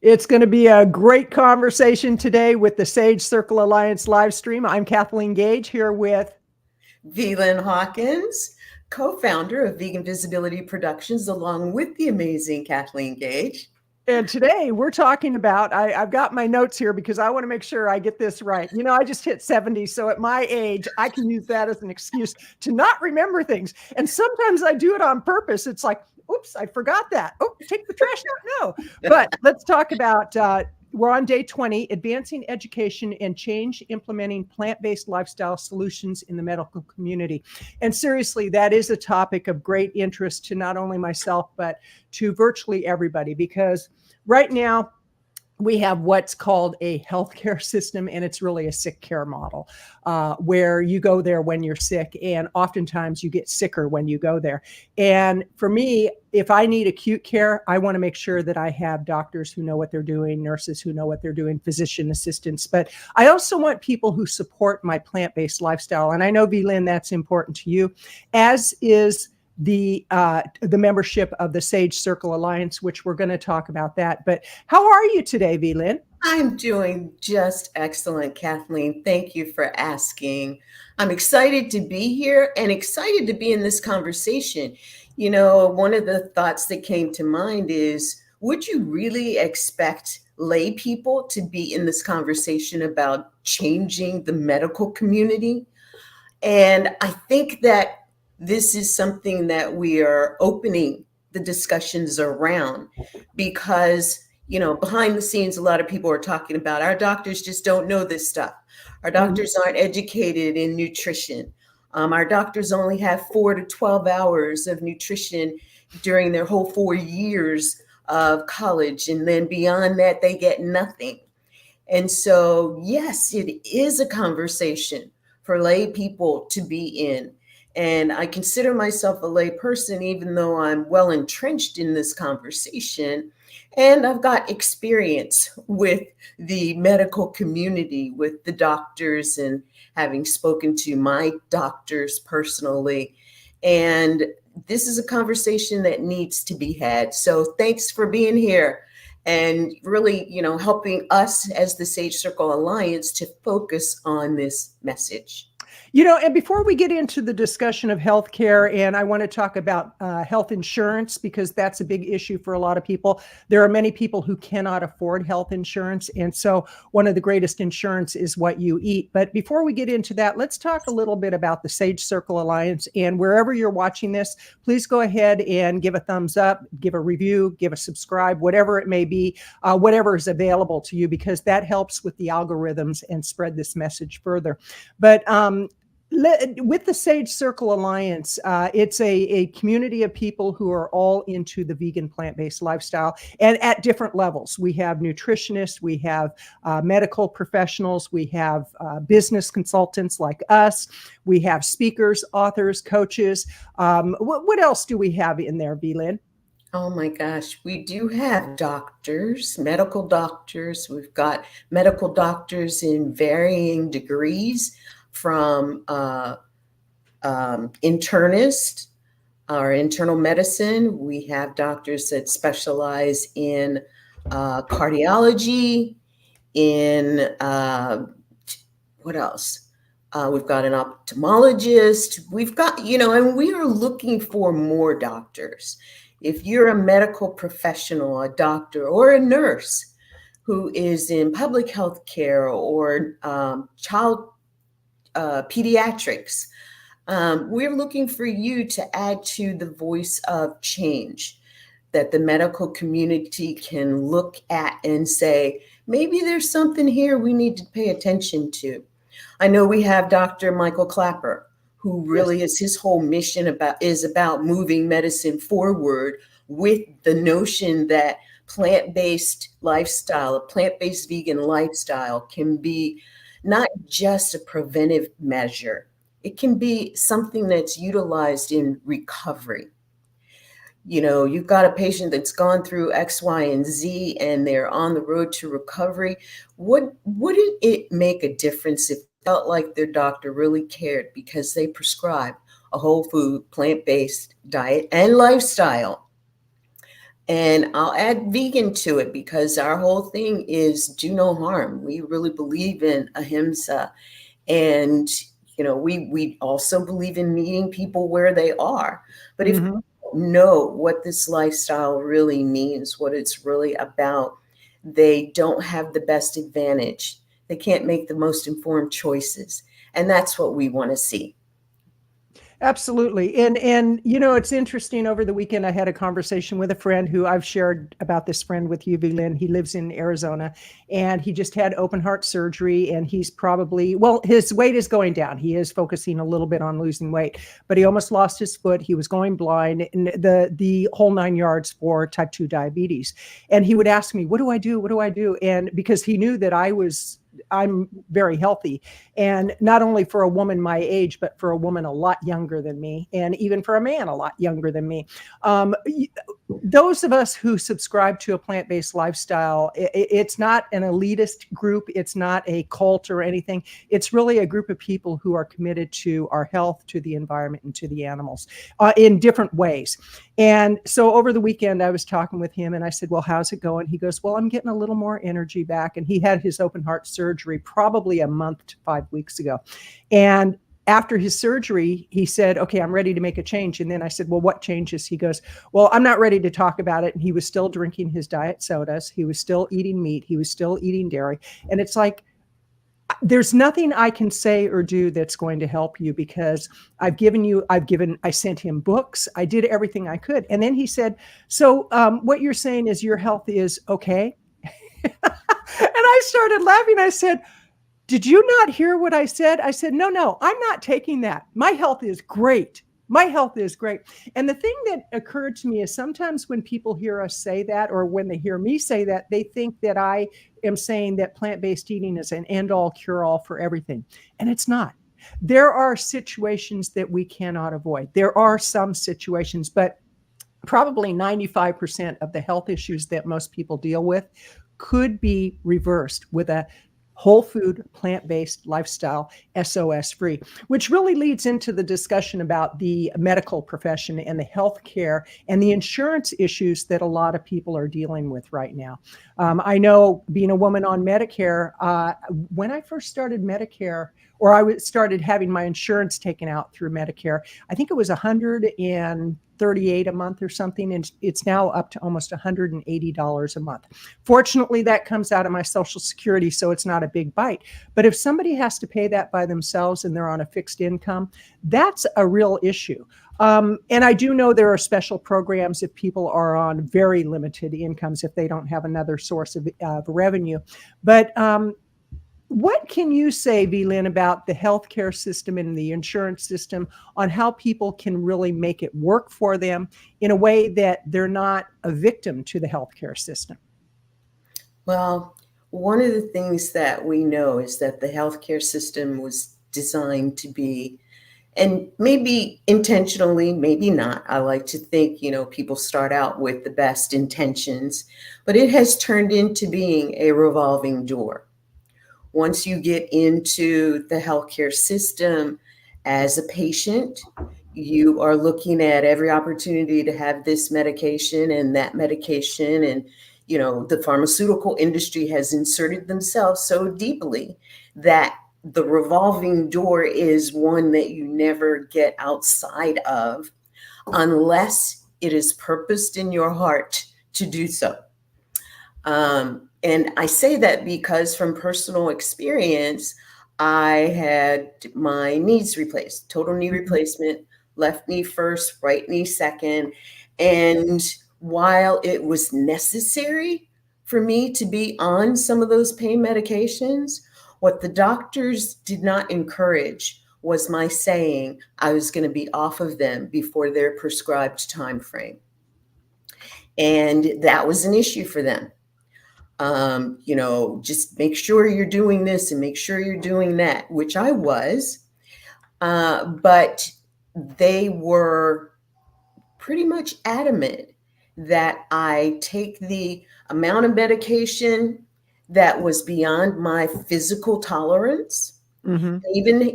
It's going to be a great conversation today with the Sage Circle Alliance live stream. I'm Kathleen Gage here with Velyn Hawkins, co-founder of Vegan Visibility Productions, along with the amazing Kathleen Gage. And today we're talking about, I've got my notes here because I want to make sure I get this right. You know, I just hit 70. So at my age, I can use that as an excuse to not remember things. And sometimes I do it on purpose. It's like, oops, I forgot that. Oh, take the trash out. No. But let's talk about, we're on day 20, advancing education and change, implementing plant-based lifestyle solutions in the medical community. And seriously, that is a topic of great interest to not only myself, but to virtually everybody, because right now, we have what's called a healthcare system, and it's really a sick care model where you go there when you're sick, and oftentimes you get sicker when you go there. And for me, if I need acute care, I want to make sure that I have doctors who know what they're doing, nurses who know what they're doing, physician assistants. But I also want people who support my plant-based lifestyle. And I know, Velyn, that's important to you, as is the membership of the Sage Circle Alliance, which we're going to talk about that. But how are you today, Velyn? I'm doing just excellent, Kathleen. Thank you for asking. I'm excited to be here and excited to be in this conversation. You know, one of the thoughts that came to mind is, would you really expect lay people to be in this conversation about changing the medical community? And I think that this is something that we are opening the discussions around because, you know, behind the scenes, a lot of people are talking about our doctors just don't know this stuff. Our doctors aren't educated in nutrition. Our doctors only have 4 to 12 hours of nutrition during their whole 4 years of college. And then beyond that, they get nothing. And so, yes, it is a conversation for lay people to be in. And I consider myself a lay person, even though I'm well entrenched in this conversation. And I've got experience with the medical community, with the doctors, and having spoken to my doctors personally. And this is a conversation that needs to be had. So thanks for being here and really, you know, helping us as the Sage Circle Alliance to focus on this message. You know, and before we get into the discussion of healthcare, and I want to talk about health insurance, because that's a big issue for a lot of people. There are many people who cannot afford health insurance. And so one of the greatest insurance is what you eat. But before we get into that, let's talk a little bit about the Sage Circle Alliance. And wherever you're watching this, please go ahead and give a thumbs up, give a review, give a subscribe, whatever it may be, whatever is available to you, because that helps with the algorithms and spread this message further. But with the Sage Circle Alliance, it's a community of people who are all into the vegan plant-based lifestyle, and at different levels. We have nutritionists, we have medical professionals, we have business consultants like us, we have speakers, authors, coaches. What else do we have in there, Velyn? Oh my gosh, we do have doctors, medical doctors. We've got medical doctors in varying degrees, from internist or internal medicine. We have doctors that specialize in cardiology, in what else? We've got an ophthalmologist. We've got, you know, and we are looking for more doctors. If you're a medical professional, a doctor or a nurse who is in public health care or child pediatrics, we're looking for you to add to the voice of change that the medical community can look at and say, maybe there's something here we need to pay attention to. I know we have Dr. Michael Clapper, who really is his whole mission about moving medicine forward with the notion that plant-based lifestyle, a plant-based vegan lifestyle can be not just a preventive measure. It can be something that's utilized in recovery. You know, you've got a patient that's gone through X, Y, and Z, and they're on the road to recovery. Wouldn't it make a difference if it felt like their doctor really cared because they prescribe a whole food, plant-based diet and lifestyle? And I'll add vegan to it because our whole thing is do no harm. We really believe in ahimsa. And, we also believe in meeting people where they are. But if Mhm. you don't know what this lifestyle really means, what it's really about, they don't have the best advantage. They can't make the most informed choices. And that's what we want to see. Absolutely. And it's interesting. Over the weekend I had a conversation with a friend who I've shared about this friend with you, Lynn. He lives in Arizona and he just had open heart surgery, and he's probably, well, his weight is going down. He is focusing a little bit on losing weight, but he almost lost his foot. He was going blind, and the whole 9 yards for type 2 diabetes. And he would ask me, what do I do? What do I do? And because he knew that I'm very healthy, and not only for a woman my age, but for a woman a lot younger than me, and even for a man a lot younger than me. Um, those of us who subscribe to a plant-based lifestyle, it's not an elitist group. It's not a cult or anything. It's really a group of people who are committed to our health, to the environment, and to the animals in different ways. And so over the weekend, I was talking with him and I said, well, how's it going? He goes, well, I'm getting a little more energy back. And he had his open heart surgery probably a month to 5 weeks ago. And after his surgery, he said, okay, I'm ready to make a change. And then I said, well, what changes? He goes, well, I'm not ready to talk about it. And he was still drinking his diet sodas. He was still eating meat. He was still eating dairy. And it's like, there's nothing I can say or do that's going to help you, because I sent him books. I did everything I could. And then he said, so what you're saying is your health is okay? And I started laughing. I said, did you not hear what I said? I said, no, I'm not taking that. My health is great. My health is great. And the thing that occurred to me is sometimes when people hear us say that, or when they hear me say that, they think that I am saying that plant-based eating is an end-all, cure-all for everything. And it's not. There are situations that we cannot avoid. There are some situations, but probably 95% of the health issues that most people deal with could be reversed with a whole food, plant-based lifestyle, SOS free, which really leads into the discussion about the medical profession and the healthcare and the insurance issues that a lot of people are dealing with right now. I know, being a woman on Medicare, when I first started Medicare, or started having my insurance taken out through Medicare, I think it was $138 a month or something, and it's now up to almost $180 a month. Fortunately, that comes out of my Social Security, so it's not a big bite. But if somebody has to pay that by themselves and they're on a fixed income, that's a real issue. And I do know there are special programs if people are on very limited incomes, if they don't have another source of revenue. But what can you say, Lynn, about the healthcare system and the insurance system on how people can really make it work for them in a way that they're not a victim to the healthcare system? Well, one of the things that we know is that the healthcare system was designed to be, and maybe intentionally, maybe not. I like to think, people start out with the best intentions, but it has turned into being a revolving door. Once you get into the healthcare system as a patient, you are looking at every opportunity to have this medication and that medication. And, the pharmaceutical industry has inserted themselves so deeply that the revolving door is one that you never get outside of unless it is purposed in your heart to do so. And I say that because from personal experience, I had my knees replaced, total knee replacement, left knee first, right knee second. And while it was necessary for me to be on some of those pain medications, what the doctors did not encourage was my saying I was going to be off of them before their prescribed time frame. And that was an issue for them. Just make sure you're doing this and make sure you're doing that, which I was. But they were pretty much adamant that I take the amount of medication that was beyond my physical tolerance. Mm-hmm.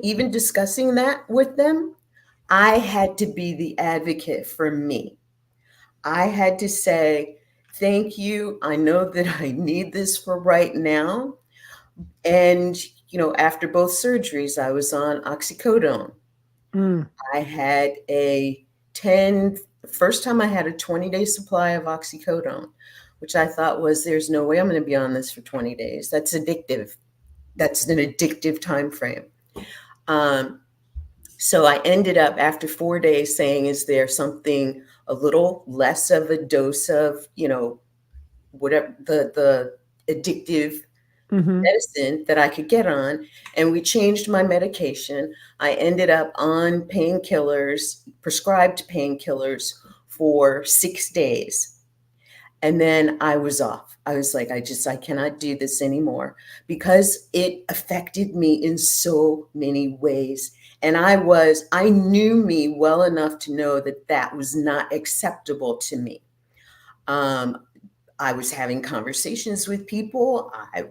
Even discussing that with them, I had to be the advocate for me. I had to say, thank you. I know that I need this for right now. And, after both surgeries, I was on oxycodone. Mm. I had a 10, first time I had a 20-day supply of oxycodone, which I thought was, there's no way I'm going to be on this for 20 days. That's addictive. That's an addictive time frame. So I ended up after 4 days saying, is there something a little less of a dose of, whatever the addictive Mm-hmm. medicine that I could get on? And we changed my medication. I ended up on painkillers, prescribed painkillers for 6 days. And then I was off. I was like, I cannot do this anymore, because it affected me in so many ways. And I knew me well enough to know that that was not acceptable to me. I was having conversations with people. I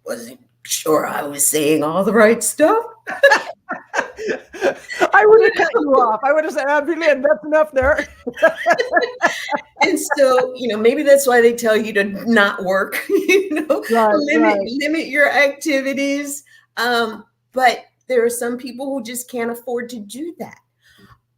wasn't sure I was saying all the right stuff. I would have cut you off. I would have said, Lynn, that's enough there. And so, maybe that's why they tell you to not work, Right. limit your activities. But there are some people who just can't afford to do that.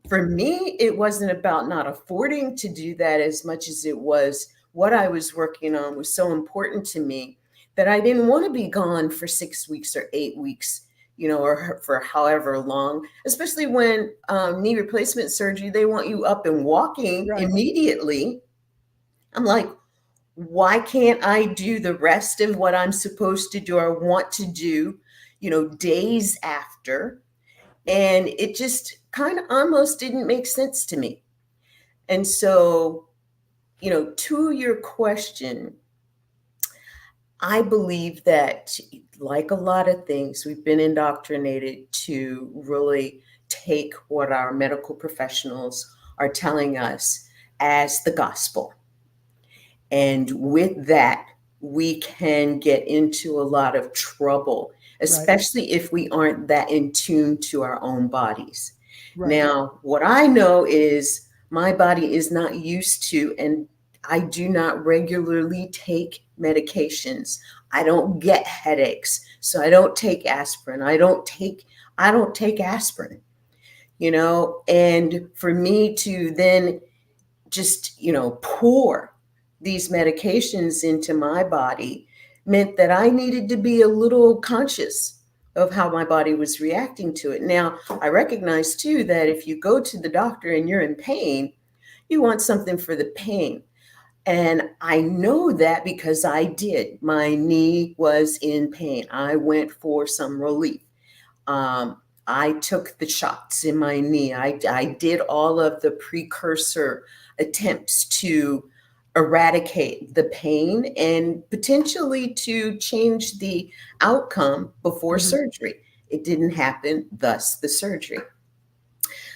For me, it wasn't about not affording to do that as much as it was what I was working on was so important to me that I didn't want to be gone for 6 weeks or 8 weeks, or for however long, especially when knee replacement surgery, they want you up and walking Right. immediately. I'm like, why can't I do the rest of what I'm supposed to do or want to do, days after? And it just kind of almost didn't make sense to me. And so, to your question, I believe that, like a lot of things, we've been indoctrinated to really take what our medical professionals are telling us as the gospel. And with that, we can get into a lot of trouble, especially if we aren't that in tune to our own bodies. Right. Now, what I know is my body is not used to, and I do not regularly take medications. I don't get headaches, so I don't take aspirin. I don't take aspirin, and for me to then just, pour these medications into my body meant that I needed to be a little conscious of how my body was reacting to it. Now, I recognize too that if you go to the doctor and you're in pain, you want something for the pain. And I know that because I did. My knee was in pain. I went for some relief. I took the shots in my knee. I did all of the precursor attempts to eradicate the pain and potentially to change the outcome before surgery. It didn't happen, thus the surgery.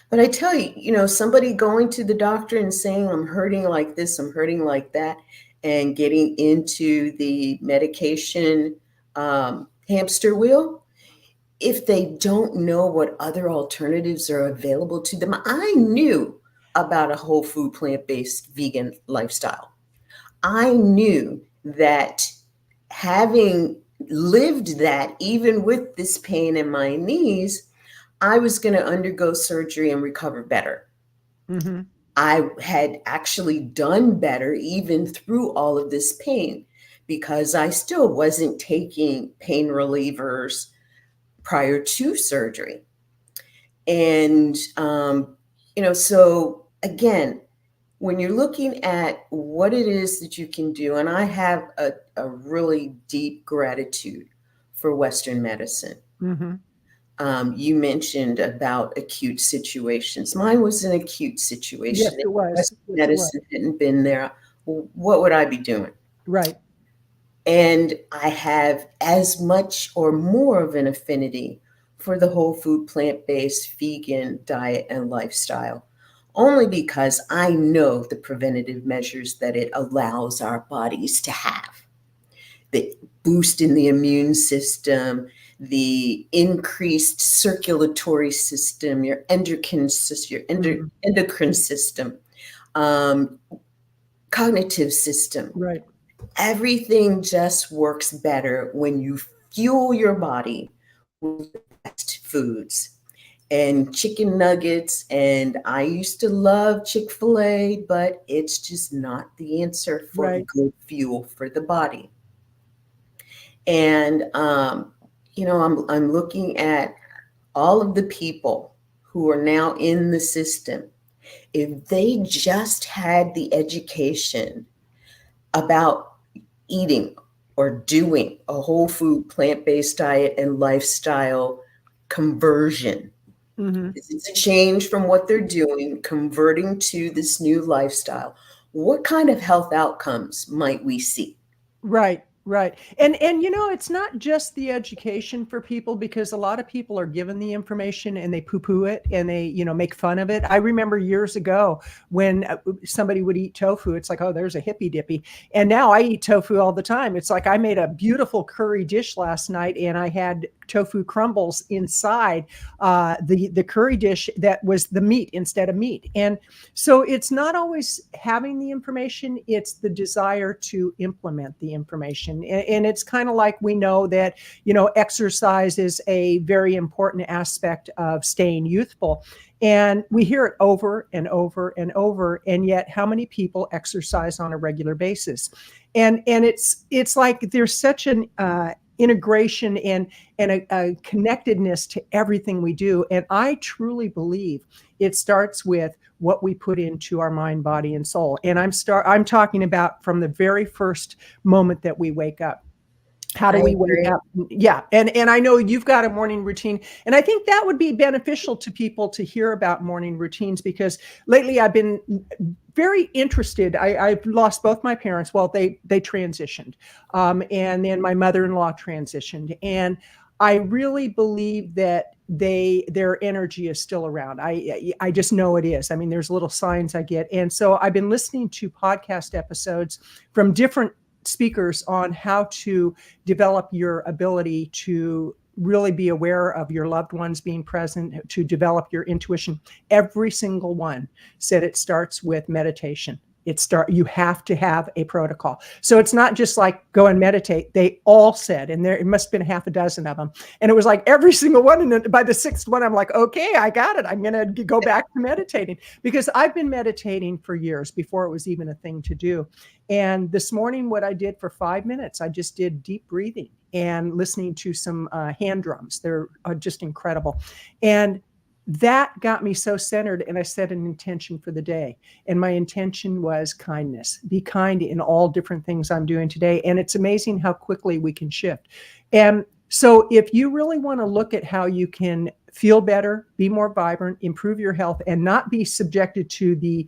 But I tell you, somebody going to the doctor and saying, I'm hurting like this, I'm hurting like that, and getting into the medication hamster wheel, if they don't know what other alternatives are available to them. I knew about a whole food, plant-based vegan lifestyle. I knew that, having lived that, even with this pain in my knees, I was going to undergo surgery and recover better. Mm-hmm. I had actually done better even through all of this pain, because I still wasn't taking pain relievers prior to surgery. And, so again, when you're looking at what it is that you can do, and I have a really deep gratitude for Western medicine. Mm-hmm. You mentioned about acute situations. Mine was an acute situation. Yes, it was. If Western medicine hadn't been there, what would I be doing? Right. And I have as much or more of an affinity for the whole food, plant-based, vegan diet and lifestyle, only because I know the preventative measures that it allows our bodies to have. The boost in the immune system, the increased circulatory system, your endocrine system, cognitive system. Right. Everything just works better when you fuel your body with the best foods. And chicken nuggets, and I used to love Chick-fil-A, but it's just not the answer for Right. good fuel for the body. And I'm looking at all of the people who are now in the system. If they just had the education about eating or doing a whole food, plant-based diet and lifestyle conversion. Mm-hmm. This is a change from what they're doing, converting to this new lifestyle. What kind of health outcomes might we see? Right, right. And it's not just the education for people, because a lot of people are given the information and they poo-poo it and they, make fun of it. I remember years ago when somebody would eat tofu, it's like, oh, there's a hippy dippy. And now I eat tofu all the time. It's like I made a beautiful curry dish last night and I had tofu crumbles inside the curry dish that was the meat instead of meat. And so it's not always having the information, it's the desire to implement the information. And it's kind of like, we know that, exercise is a very important aspect of staying youthful. And we hear it over and over and over. And yet how many people exercise on a regular basis? And it's like there's such an integration and a connectedness to everything we do. And I truly believe it starts with what we put into our mind, body, and soul. And I'm talking about from the very first moment that we wake up. How do we wake up? Yeah. And I know you've got a morning routine. And I think that would be beneficial to people to hear about morning routines, because lately I've been very interested. I've lost both my parents. Well, they transitioned. And then my mother-in-law transitioned. And I really believe that their energy is still around. I just know it is. I mean, there's little signs I get. And so I've been listening to podcast episodes from different speakers on how to develop your ability to really be aware of your loved ones being present, to develop your intuition. Every single one said it starts with meditation. You have to have a protocol. So it's not just like go and meditate. They all said, and it must have been half a dozen of them. And it was like every single one. And then by the sixth one, I'm like, okay, I got it. I'm going to go back to meditating, because I've been meditating for years before it was even a thing to do. And this morning, what I did for 5 minutes, I just did deep breathing and listening to some hand drums. They're just incredible. And that got me so centered, and I set an intention for the day. And my intention was kindness. Be kind in all different things I'm doing today. And it's amazing how quickly we can shift. And so if you really want to look at how you can feel better, be more vibrant, improve your health, and not be subjected to the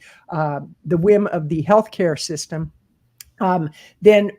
whim of the healthcare system, then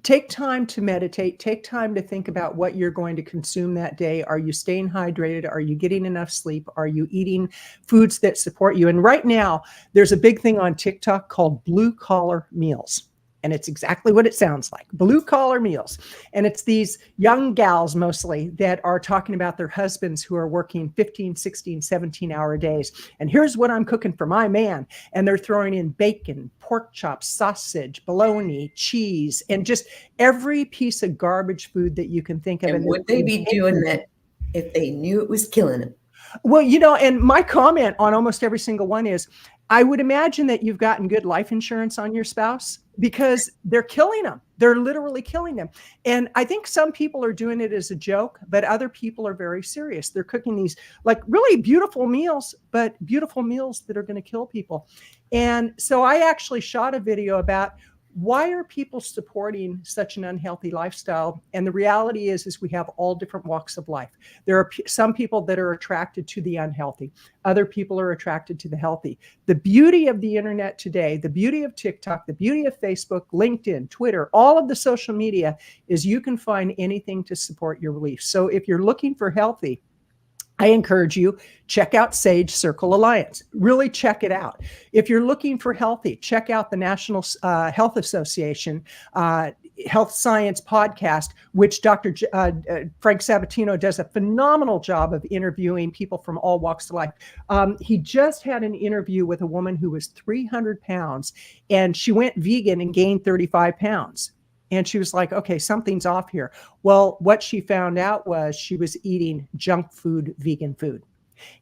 take time to meditate. Take time to think about what you're going to consume that day. Are you staying hydrated? Are you getting enough sleep? Are you eating foods that support you? And right now, there's a big thing on TikTok called blue collar meals. And it's exactly what it sounds like, blue collar meals. And it's these young gals mostly that are talking about their husbands who are working 15, 16, 17-hour days. And here's what I'm cooking for my man. And they're throwing in bacon, pork chops, sausage, bologna, cheese, and just every piece of garbage food that you can think of. And would they be doing that if they knew it was killing them? Well, and my comment on almost every single one is, I would imagine that you've gotten good life insurance on your spouse, because they're killing them. They're literally killing them. And I think some people are doing it as a joke, but other people are very serious. They're cooking these like really beautiful meals, but beautiful meals that are going to kill people. And so I actually shot a video about, why are people supporting such an unhealthy lifestyle? And the reality is we have all different walks of life. There are some people that are attracted to the unhealthy. Other people are attracted to the healthy. The beauty of the internet today, the beauty of TikTok, the beauty of Facebook, LinkedIn, Twitter, all of the social media is you can find anything to support your beliefs. So if you're looking for healthy, I encourage you, check out Sage Circle Alliance. Really check it out. If you're looking for healthy, check out the National Health Association. health science podcast, which Dr. Frank Sabatino does a phenomenal job of interviewing people from all walks of life. He just had an interview with a woman who was 300 pounds, and she went vegan and gained 35 pounds. And she was like, okay, something's off here. Well, what she found out was she was eating junk food, vegan food.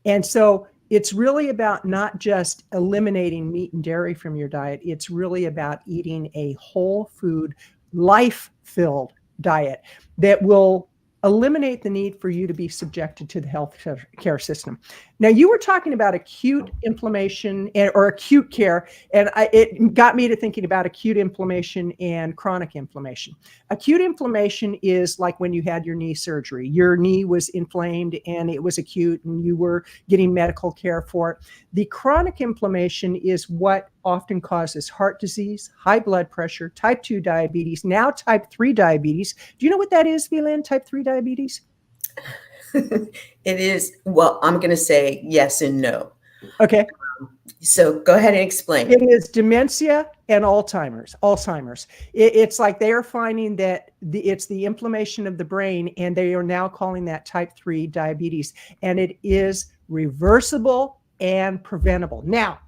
And so it's really about not just eliminating meat and dairy from your diet. It's really about eating a whole food, life-filled diet that will eliminate the need for you to be subjected to the health care system. Now, you were talking about acute inflammation or acute care, and it got me to thinking about acute inflammation and chronic inflammation. Acute inflammation is like when you had your knee surgery. Your knee was inflamed and it was acute and you were getting medical care for it. The chronic inflammation is what often causes heart disease, high blood pressure, type 2 diabetes, now type 3 diabetes. Do you know what that is, Vlyn, type 3 diabetes? It is, well, I'm going to say yes and no. Okay. So go ahead and explain. It is dementia and Alzheimer's. It's like they are finding that it's the inflammation of the brain, and they are now calling that type 3 diabetes. And it is reversible and preventable. Now,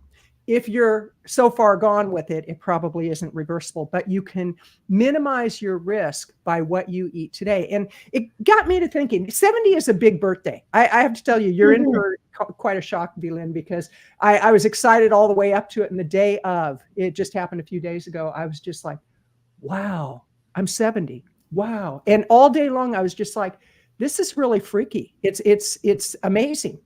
if you're so far gone with it, it probably isn't reversible, but you can minimize your risk by what you eat today. And it got me to thinking, 70 is a big birthday. I have to tell you, you're in for quite a shock, Vlyn, because I was excited all the way up to it. And the day of, it just happened a few days ago, I was just like, wow, I'm 70. Wow. And all day long, I was just like, this is really freaky. It's amazing.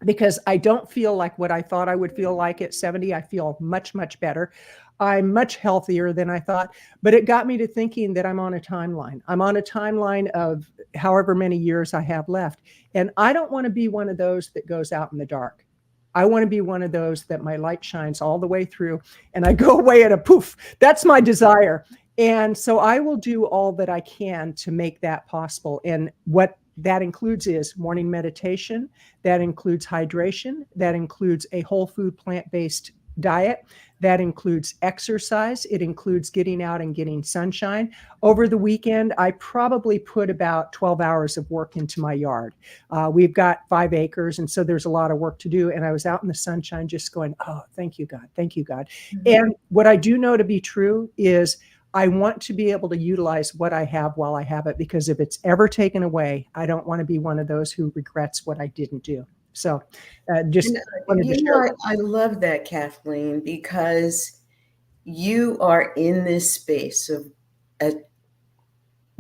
Because I don't feel like what I thought I would feel like at 70. I feel much, much better. I'm much healthier than I thought. But it got me to thinking that I'm on a timeline. I'm on a timeline of however many years I have left. And I don't want to be one of those that goes out in the dark. I want to be one of those that my light shines all the way through and I go away at a poof. That's my desire. And so I will do all that I can to make that possible. And what that includes is morning meditation. That includes hydration. That includes a whole food plant-based diet. That includes exercise. It includes getting out and getting sunshine. Over the weekend, I probably put about 12 hours of work into my yard. We've got 5 acres, and so there's a lot of work to do. And I was out in the sunshine just going, oh, thank you, God. Thank you, God. Mm-hmm. And what I do know to be true is I want to be able to utilize what I have while I have it, because if it's ever taken away, I don't want to be one of those who regrets what I didn't do. So just wanted to share. I love that, Kathleen, because you are in this space of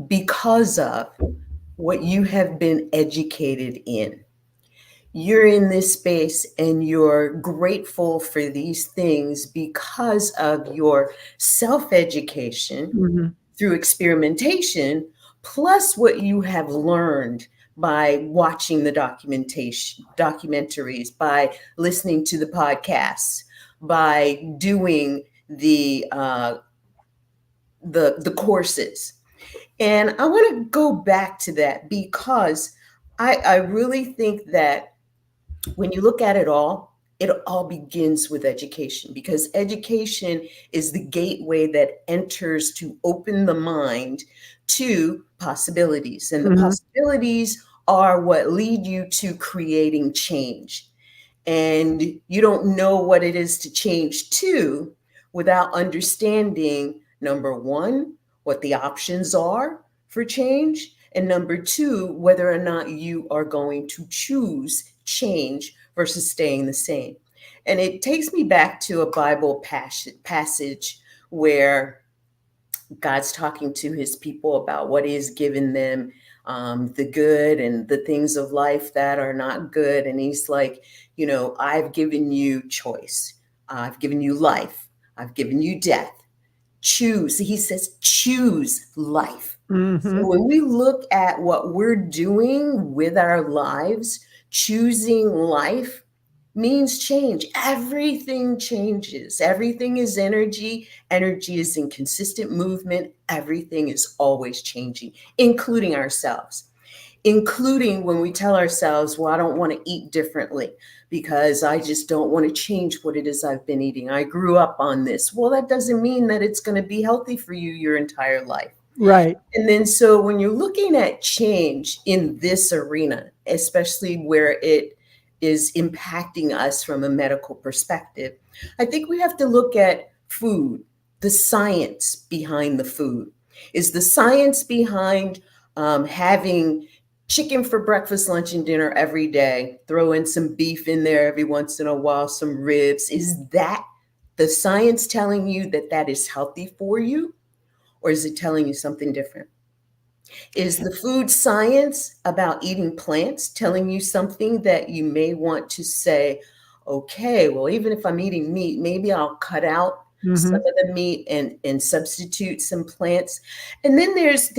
because of what you have been educated in. You're in this space and you're grateful for these things because of your self-education through experimentation, plus what you have learned by watching the documentaries, by listening to the podcasts, by doing the courses. And I want to go back to that because I really think that when you look at it all begins with education, because education is the gateway that enters to open the mind to possibilities. And the possibilities are what lead you to creating change. And you don't know what it is to change to without understanding, number one, what the options are for change, and number two, whether or not you are going to choose change versus staying the same. And it takes me back to a Bible passage where God's talking to his people about what he has given them, the good and the things of life that are not good. And he's like, you know, I've given you choice. I've given you life. I've given you death. Choose. He says, choose life. So when we look at what we're doing with our lives, choosing life means change. Everything changes. Everything is energy. Energy is in consistent movement. Everything is always changing, including ourselves, including when we tell ourselves, well, I don't want to eat differently because I just don't want to change what it is I've been eating. I grew up on this. Well, that doesn't mean that it's going to be healthy for you your entire life. Right. And then, so when you're looking at change in this arena, especially where it is impacting us from a medical perspective, I think we have to look at food, the science behind the food. Is the science behind having chicken for breakfast, lunch, and dinner every day, throw in some beef in there every once in a while, some ribs? Is that the science telling you that that is healthy for you? Or is it telling you something different? Is the food science about eating plants telling you something that you may want to say, okay, well, even if I'm eating meat, maybe I'll cut out some Mm-hmm. of the meat and substitute some plants. And then there's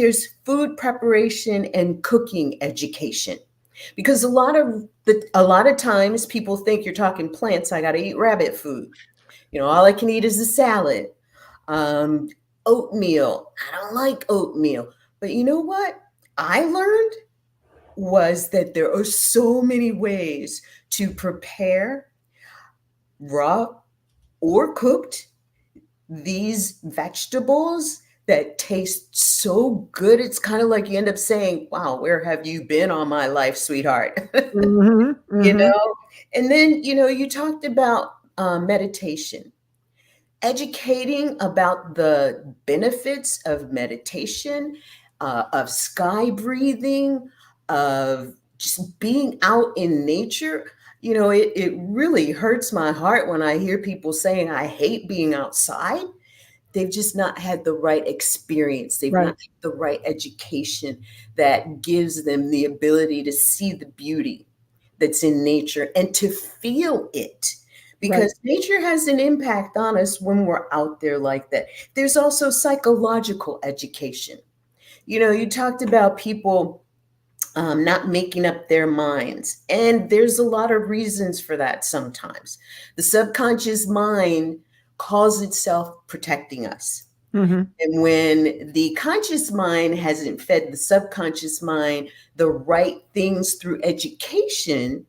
food preparation and cooking education. Because a lot of times people think you're talking plants, I got to eat rabbit food. You know, all I can eat is a salad. Um, Oatmeal. I don't like oatmeal. But you know what I learned was that there are so many ways to prepare raw or cooked these vegetables that taste so good. It's kind of like you end up saying, wow, where have you been all my life, sweetheart? Mm-hmm. You Mm-hmm. know? And then, you know, you talked about meditation, educating about the benefits of meditation, of sky breathing, of just being out in nature. You know, it really hurts my heart when I hear people saying, I hate being outside. They've just not had the right experience. They've not Right. had the right education that gives them the ability to see the beauty that's in nature and to feel it, Right. because nature has an impact on us when we're out there like that. There's also psychological education. You know, you talked about people not making up their minds, and there's a lot of reasons for that. Sometimes the subconscious mind calls itself protecting us. Mm-hmm. And when the conscious mind hasn't fed the subconscious mind the right things through education,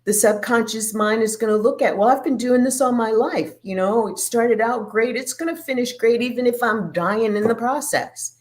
the subconscious mind is going to look at, well, I've been doing this all my life. You know, it started out great. It's going to finish great, even if I'm dying in the process.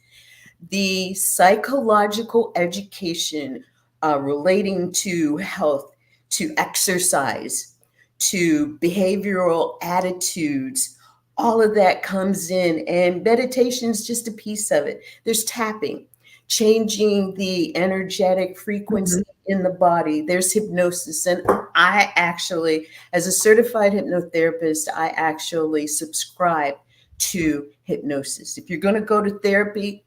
The psychological education relating to health, to exercise, to behavioral attitudes, all of that comes in, and meditation is just a piece of it. There's tapping, changing the energetic Mm-hmm. frequency in the body. There's hypnosis. And I actually, as a certified hypnotherapist, I actually subscribe to hypnosis. If you're going to go to therapy,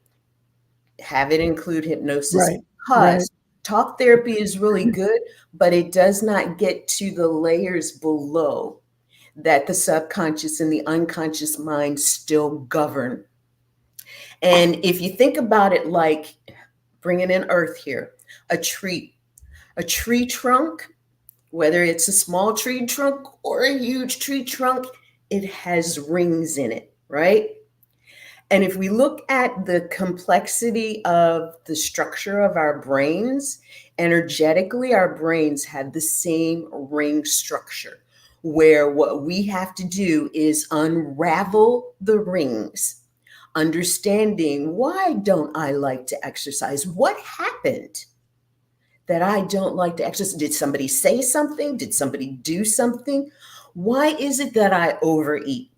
have it include hypnosis, Right. Right. because talk therapy is really good, but it does not get to the layers below that the subconscious and the unconscious mind still govern. And if you think about it, like bringing in earth here, a tree, a tree trunk, whether it's a small tree trunk or a huge tree trunk, it has rings in it, right? And if we look at the complexity of the structure of our brains, energetically, our brains have the same ring structure, where what we have to do is unravel the rings, understanding, why don't I like to exercise? What happened that I don't like to exercise? Did somebody say something? Did somebody do something? Why is it that I overeat?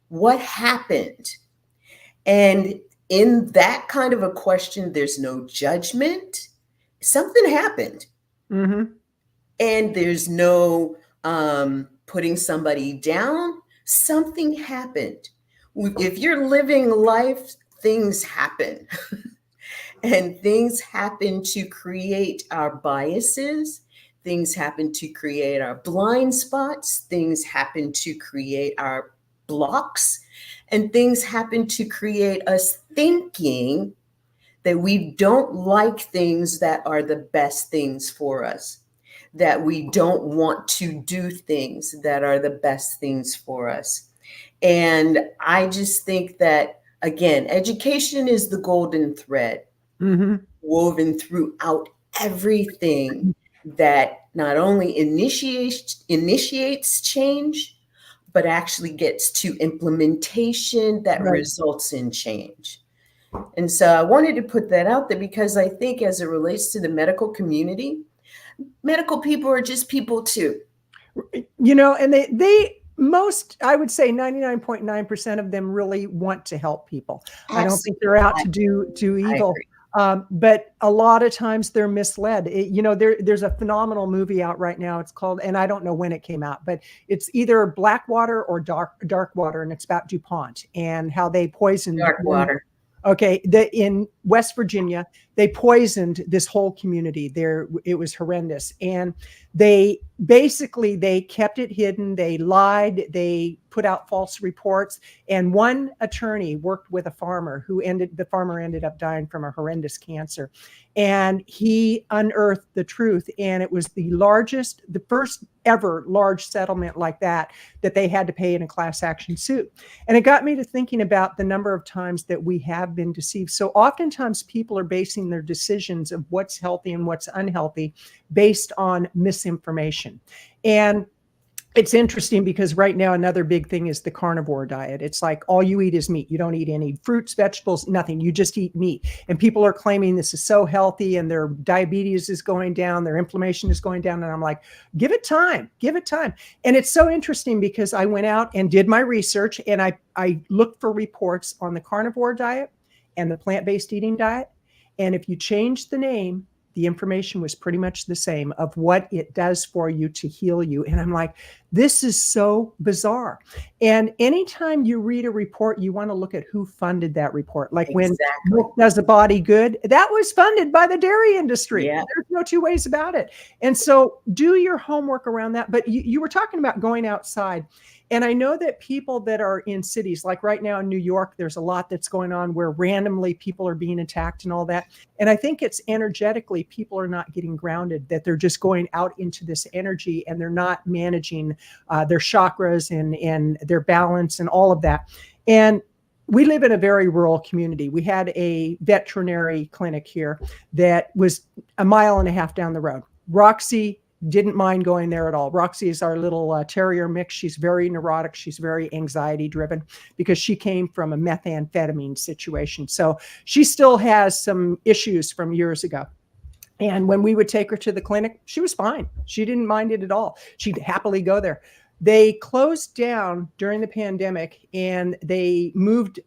What happened? And in that kind of a question, there's no judgment. Something happened. Mm-hmm. And there's no putting somebody down. Something happened. If you're living life, things happen. And things happen to create our biases. Things happen to create our blind spots. Things happen to create our blocks. And things happen to create us thinking that we don't like things that are the best things for us, that we don't want to do things that are the best things for us. And I just think that, again, education is the golden thread Mm-hmm. woven throughout everything that not only initiates change, but actually gets to implementation that Right. results in change. And so I wanted to put that out there because I think as it relates to the medical community, medical people are just people too. And they most, I would say 99.9% of them really want to help people. I don't think they're out to do evil. But a lot of times they're misled. There's a phenomenal movie out right now. It's called, and I don't know when it came out, but it's either Blackwater or Darkwater, and it's about DuPont and how they poisoned Darkwater. Okay, in West Virginia, they poisoned this whole community. It was horrendous, and they kept it hidden. They lied. They put out false reports. And one attorney worked with a farmer the farmer ended up dying from a horrendous cancer, and he unearthed the truth. And it was the first ever large settlement like that they had to pay in a class action suit. And it got me to thinking about the number of times that we have been deceived. So oftentimes people are basing their decisions of what's healthy and what's unhealthy based on misinformation. And it's interesting because right now another big thing is the carnivore diet. It's like all you eat is meat. You don't eat any fruits, vegetables, nothing. You just eat meat. And people are claiming this is so healthy and their diabetes is going down, their inflammation is going down. And I'm like, give it time, give it time. And it's so interesting because I went out and did my research, and I looked for reports on the carnivore diet and the plant-based eating diet. And if you change the name, the information was pretty much the same of what it does for you to heal you. And I'm like, this is so bizarre. And anytime you read a report, you want to look at who funded that report. Like when Milk Does a Body Good, that was funded by the dairy industry. Yeah. There's no two ways about it. And so do your homework around that. But you were talking about going outside. And I know that people that are in cities, like right now in New York, there's a lot that's going on where randomly people are being attacked and all that. And I think it's energetically, people are not getting grounded, that they're just going out into this energy and they're not managing their chakras and their balance and all of that. And we live in a very rural community. We had a veterinary clinic here that was a mile and a half down the road. Roxy didn't mind going there at all. Roxy is our little terrier mix. She's very neurotic. She's very anxiety driven because she came from a methamphetamine situation. So she still has some issues from years ago. And when we would take her to the clinic, she was fine. She didn't mind it at all. She'd happily go there. They closed down during the pandemic and they moved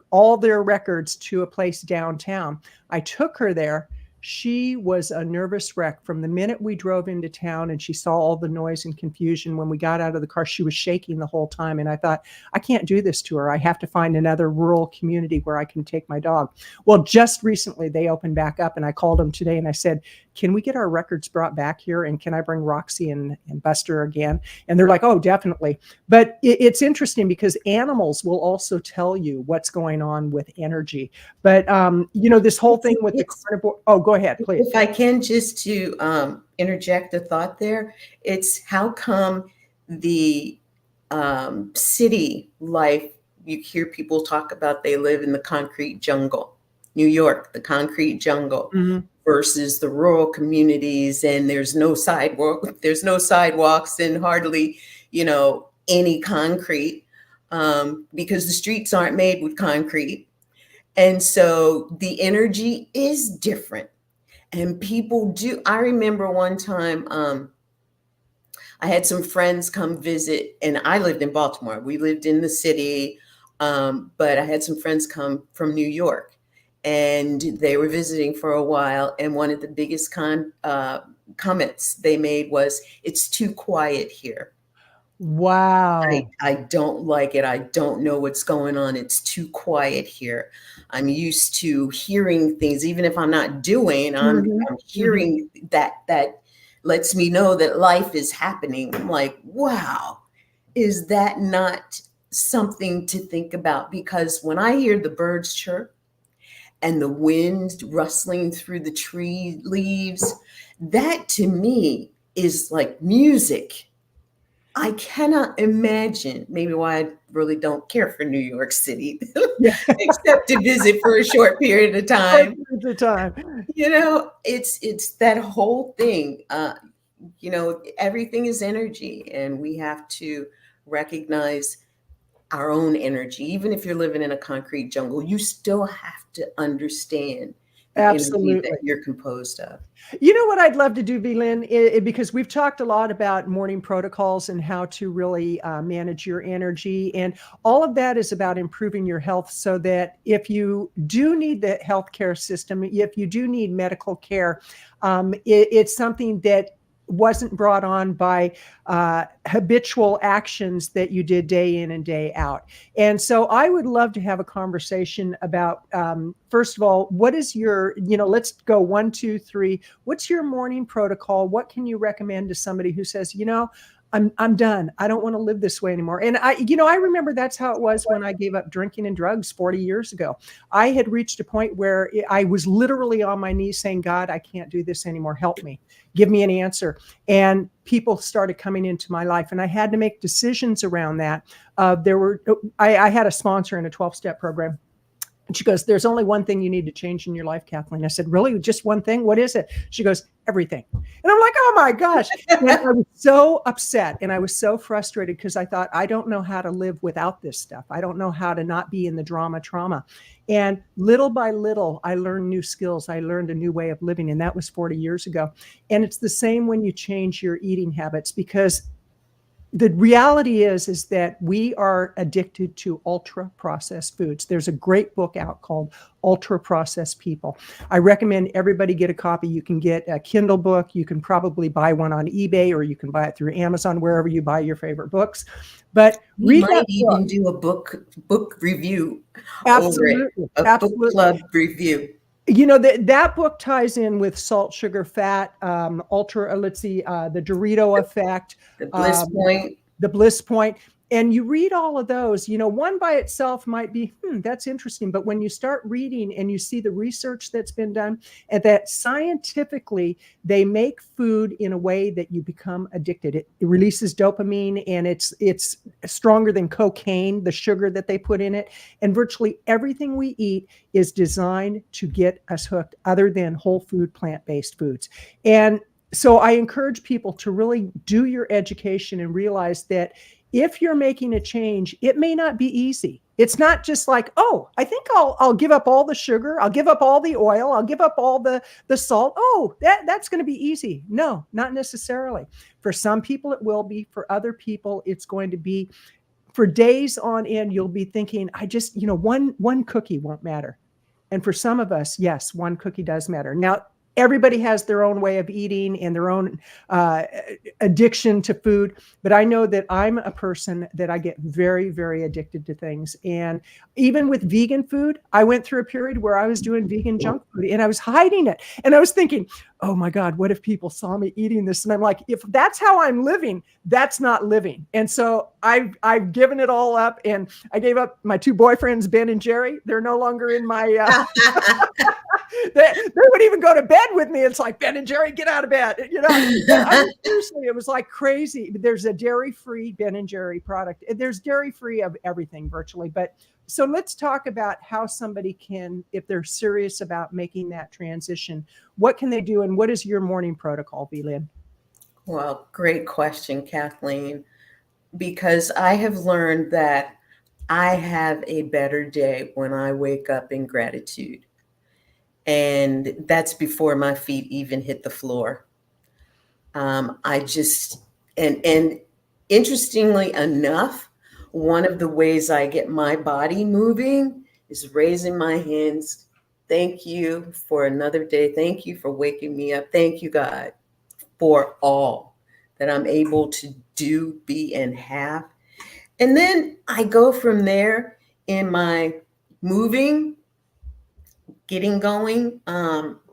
all their records to a place downtown. I took her there. She was a nervous wreck from the minute we drove into town, and she saw all the noise and confusion. When we got out of the car, she was shaking the whole time. And I thought, I can't do this to her. I have to find another rural community where I can take my dog. Well, just recently they opened back up, and I called them today and I said, can we get our records brought back here? And can I bring Roxy and Buster again? And they're like, oh, definitely. But it's interesting because animals will also tell you what's going on with energy. But, this whole thing with the carnivore. Oh, go ahead, please. If I can just to interject a thought there, it's how come the city life, you hear people talk about they live in the concrete jungle, New York, the concrete jungle. Mm-hmm. Versus the rural communities, and there's no sidewalks and hardly, any concrete because the streets aren't made with concrete. And so the energy is different. And people do. I remember one time I had some friends come visit, and I lived in Baltimore. We lived in the city, but I had some friends come from New York. And they were visiting for a while. And one of the biggest comments they made was, it's too quiet here. Wow. I don't like it. I don't know what's going on. It's too quiet here. I'm used to hearing things, even if I'm not doing, I'm hearing that lets me know that life is happening. I'm like, wow, is that not something to think about? Because when I hear the birds chirp, and the wind rustling through the tree leaves, that to me is like music. I cannot imagine, maybe why I really don't care for New York City, except to visit for a short period of time. It's that whole thing. Everything is energy, and we have to recognize our own energy. Even if you're living in a concrete jungle, you still have to understand the energy that Absolutely. you're composed of. You know what I'd love to do, Vlyn, because we've talked a lot about morning protocols and how to really manage your energy. And all of that is about improving your health so that if you do need the healthcare system, if you do need medical care, it's something that wasn't brought on by habitual actions that you did day in and day out. And so I would love to have a conversation about, first of all, what is your, let's go 1, 2, 3. What's your morning protocol? What can you recommend to somebody who says, I'm done. I don't want to live this way anymore. And I remember that's how it was when I gave up drinking and drugs 40 years ago. I had reached a point where I was literally on my knees saying, God, I can't do this anymore. Help me. Give me an answer. And people started coming into my life, and I had to make decisions around that. I had a sponsor in a 12-step program. And she goes, there's only one thing you need to change in your life, Kathleen. I said, really? Just one thing? What is it? She goes, everything. And I'm like, oh my gosh. And I was so upset and I was so frustrated because I thought, I don't know how to live without this stuff. I don't know how to not be in the trauma. And little by little, I learned new skills. I learned a new way of living. And that was 40 years ago. And it's the same when you change your eating habits, because the reality is that we are addicted to ultra processed foods. There's a great book out called Ultra Processed People. I recommend everybody get a copy. You can get a Kindle book. You can probably buy one on eBay, or you can buy it through Amazon, wherever you buy your favorite books. But We read might that even book. do a book review Absolutely. over it, a Absolutely. book club review. That book ties in with salt, sugar, fat, the Dorito effect, The bliss point. the bliss point. And you read all of those, one by itself might be, that's interesting. But when you start reading and you see the research that's been done, and that scientifically they make food in a way that you become addicted. It releases dopamine, and it's stronger than cocaine, the sugar that they put in it. And virtually everything we eat is designed to get us hooked, other than whole food, plant-based foods. And so I encourage people to really do your education and realize that if you're making a change, it may not be easy. It's not just like, oh, I think I'll give up all the sugar. I'll give up all the oil. I'll give up all the salt. Oh, that's going to be easy. No, not necessarily. For some people, it will be. For other people, it's going to be for days on end. You'll be thinking, one cookie won't matter. And for some of us, yes, one cookie does matter. Now, everybody has their own way of eating and their own addiction to food. But I know that I'm a person that I get very, very addicted to things. And even with vegan food, I went through a period where I was doing vegan junk food and I was hiding it. And I was thinking, oh my God, what if people saw me eating this? And I'm like, if that's how I'm living, that's not living. And so I've given it all up. And I gave up my 2 boyfriends, Ben and Jerry. They're no longer in my they would even go to bed with me. It's like, Ben and Jerry, get out of bed. Seriously, it was like crazy. There's a dairy-free Ben and Jerry product. There's dairy-free of everything virtually. But so let's talk about how somebody can, if they're serious about making that transition, what can they do? And what is your morning protocol, Vlyn? Well, great question, Kathleen, because I have learned that I have a better day when I wake up in gratitude. And that's before my feet even hit the floor. And interestingly enough, one of the ways I get my body moving is raising my hands. Thank you for another day. Thank you for waking me up. Thank you, God, for all that I'm able to do, be, and have. And then I go from there in my moving, getting going,